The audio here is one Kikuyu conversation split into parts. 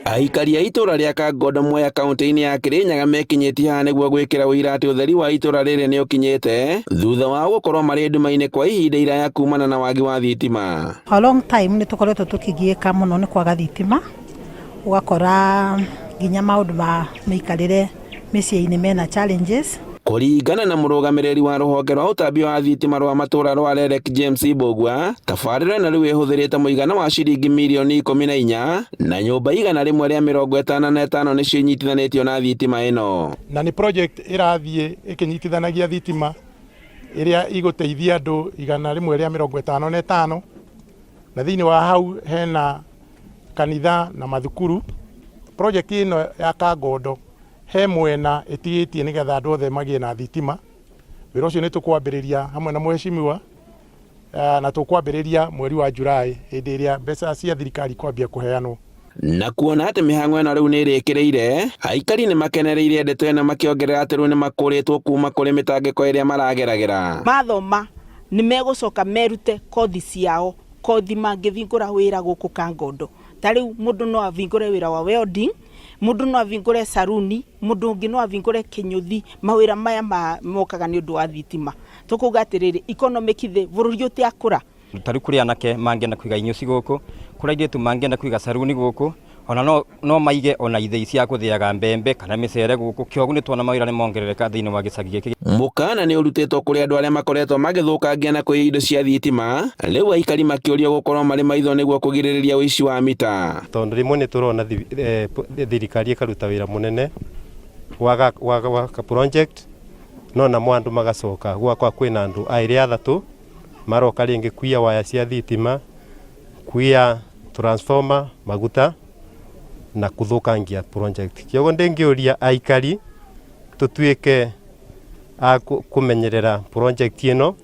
Aikari a itũũra rĩa Kangondo Mwea kaunti-inĩ ya Kĩrĩnyaga mekinyĩtie haha nĩguo gwĩkĩra ũira atĩ ũtheri wa itũũra rĩrĩ nĩ ũkinyĩte thutha wa gũkorwo marĩ nduma-inĩ kwa ihinda iraya kumana na wagi wa thitima. A long time nĩ tũkoretwo tũkĩgiĩka mũno nĩ kwaga thitima, ũgakora nginya maũndũ ma mĩikarĩre mĩciĩ-inĩ mena challenges. Kũringana na mũrũgamĩrĩri wa rũhonge rwa utambia wa thitima rwa matũũra rwa Rerek James Mbũgua, tabarĩra ĩno rĩu ĩhũthĩrĩte mũigana wa ciringi mirioni 14 na nyũmba igana rĩmwe rĩa 55 nĩcio inyitithanĩtio na thitima ĩno. Na nĩ project ĩrathiĩ ĩkĩnyitithanagia thitima ĩrĩa igũteithia andũ igana rĩmwe rĩa 55 na thĩinĩ wa hau hena kanitha na mathukuru. Project ĩno ya Kangondo he mwena ĩtigĩtie nĩgetha andũ othe magĩe na thitima. Wĩra ũcio nĩ tũkwambĩrĩria hamwe na mheshimiwa na tũkwambĩrĩria mweri wa Julai hĩndĩ ĩrĩa mbeca cia thirikari kwambia kũheanwo. Na kuona atĩ mĩhang'o ĩno rĩu nĩ ĩrĩkĩrĩire, aikari nĩ makenereirie ndeto ĩno makĩongerera atĩ rĩu nĩ makũrĩtwo kuma kũrĩ mĩtangĩko ĩrĩa marageragĩra. Mathoma nĩ megũcoka merute kothi ciao, kothi mangĩvingũra wĩra gũkũ Kangondo. Ta rĩu mũndũ no avingũre wĩra wa welding, mũndũ no avingũre saruni, mũndũ ũngĩ no avingũre kĩnyũthi. Mawĩra maya mokaga nĩ ũndũ wa thitima. Tũkuga atĩrĩrĩ, economic thĩ bũrũri ũtĩakũra. Tarĩ kũrĩ anake mangĩenda kũiga inyuci gũkũ, kũrĩ airĩtu mangĩenda kũiga saruni gũkũ, ona no maige ona ithĩi cia gũthĩaga mbembe kana mĩcere gũkũ. Kĩoguo nĩ tuona mawĩra nĩ mongerereka thĩinĩ wa gĩcagi gĩkĩ. Mũkana nĩ ũrutĩtwo kũrĩ andũ arĩa makoretwo magĩthũkangia na kũiya indo cia thitima, rĩu aikari makĩũrio gũkorwo marĩ maitho nĩguo kũgirĩrĩria ũici wa mita. Tondũ rĩmwe nĩ tũrona thirikari ĩkaruta wĩra mũnene waka project no na andũ magacoka gwakwa kwĩna andũ aĩrĩ athatũ maroka rĩngĩ kuiya waya cia thitima, kuiya transformer, maguta na kũthũkangia project. Kĩoguo ndĩngĩũria aikari tũtuĩke kũmenyerera project ĩno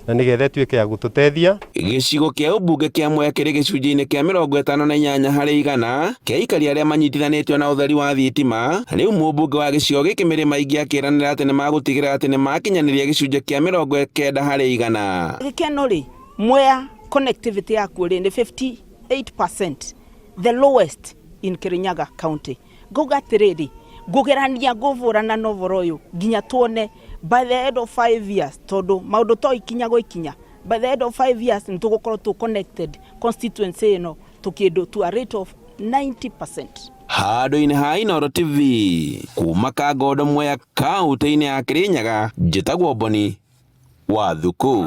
na nĩgetha ĩtuĩke ya gũtũteithia. Gĩcigo kĩa ũmbunge kĩa Mwea kĩrĩ gĩcunjĩ-inĩ kĩa 58 harĩ igana kĩa aikari arĩa manyitithanĩtio na ũtheri wa thitima. Rĩu mũmbunge wa gĩcigo gĩkĩ Mĩrĩma Ingĩ akĩranĩra atĩ nĩ magũtigĩrĩra atĩ nĩ makinyanĩria gĩcunjĩ kĩa 90 harĩ igana. Gĩkeno rĩ, Mwea connectivity yakuo rĩ nĩ 58%, the lowest in Kĩrĩnyaga county. Ngauga atĩrĩrĩ, ngũgerania ngũvũrana na ũvoro ũyũ nginya tuone by the end of 5 years, tondũ maũndũ to ikinya gũikinya, by the end of 5 years nĩ tũgũkorwo tũ connected constituency ĩno tũkĩndũ to a rate of 90%. Handũ-inĩ ha Inooro TV kuma Kangondo Mwea kaunti-inĩ ya Kĩrĩnyaga, njĩtagwo Boni wa Thuku.